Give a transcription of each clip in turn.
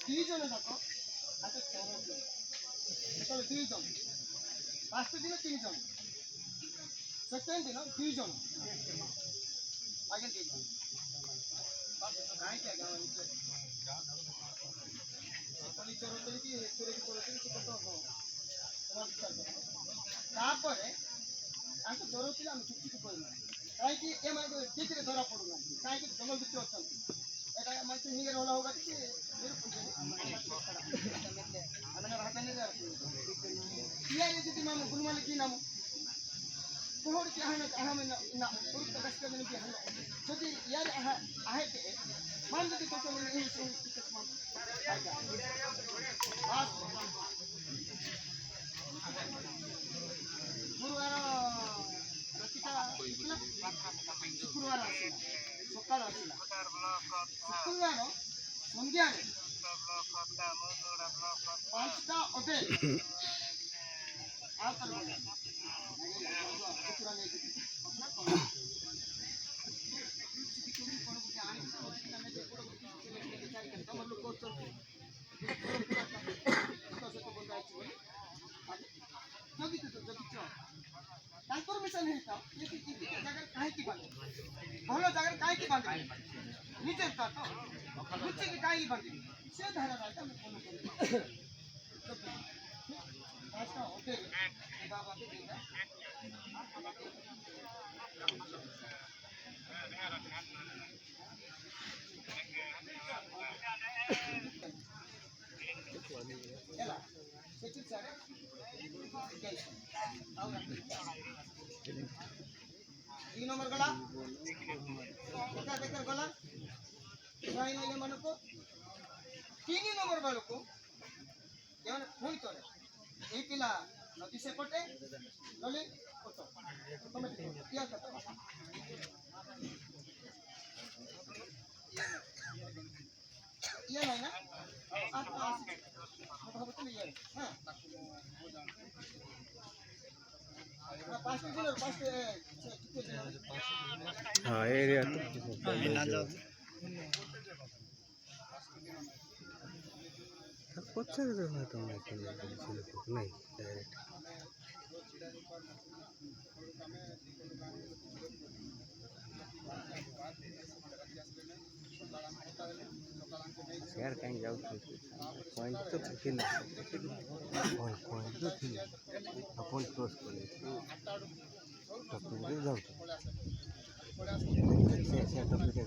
ଦୁଇ ଜଣ ଯାକ ଆଗ ଚରଉଥିଲେ। ଯେତେବେଳେ 2 ଜଣ, ଫାଷ୍ଟ ଦିନ 3 ଜଣ, ସେକେଣ୍ଡ ଦିନ 2 ଜଣ, ଆଜ୍ଞା 2 ଜଣ। କାହିଁକି ଆଜ୍ଞା ସେପଲି ଚରଉଥିଲେ କି ଏଥିରେ ବି ଚରଉଥିଲେ ସେ କଥା ହଁ ତାପରେ ତାଙ୍କୁ ଚରଉଥିଲେ ଆମେ କିଛି କହିଲୁ କାହିଁକି ଏମାନେ ଠିକରେ ଧରା ପଡୁନାହାନ୍ତି କାହିଁକି ଜଙ୍ଗଲ ଭିତରେ ଅଛନ୍ତି এটা আমার তো হিঙ্গের হলা হোগা কি আমি না ভাতা নিয়ে যাচ্ছি ইয়ার যদি মামু গুলমালে কি নাম কোহর কি আহমে আহমে না উরুত কাস্তে মানে কি হলো যদি ইয়ার আহেতে মান যদি তো মানে এই সুস্থ মান বাস গুরুবার রচিতা শুক্রবার আসিলা সকাল আসিলা শুক্রবার সন্ধ্যাରେ 5ଟା ଅଧେ ଆଉ ତମ ତାଙ୍କର ମିଶନ ହେଇଥାଉ ଜାଗାରେ କାହିଁକି ବାନ୍ଧେ ଭଲ ଜାଗାରେ କାହିଁକି ବାନ୍ଧେ ନିଜେ ତ ଲୁଚିକି କାହିଁକି ବାନ୍ଧିବି ସେ ଧାରାଟା ଆମେ ଫଲୋ କରିବୁ ହେଲା ସେଠି ସାରେ तीन नंबर गला देखकर गला भाई ने मन को 3 नंबर वालों को यानी हुई तो एक पिला नदी से पटे नले ओतो तुम्हें क्या करता ये नहीं ना आप मतलब तो ये हां हाँ एरिया तो पचास नहीं डायरेक्ट यार कहीं जाओ पॉइंट तो फिर पॉइंट तो थी अपन क्रॉस कर टॉपिक जाओ से टॉपिक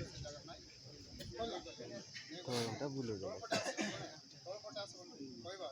तो এটা ভুলে যাও কইবা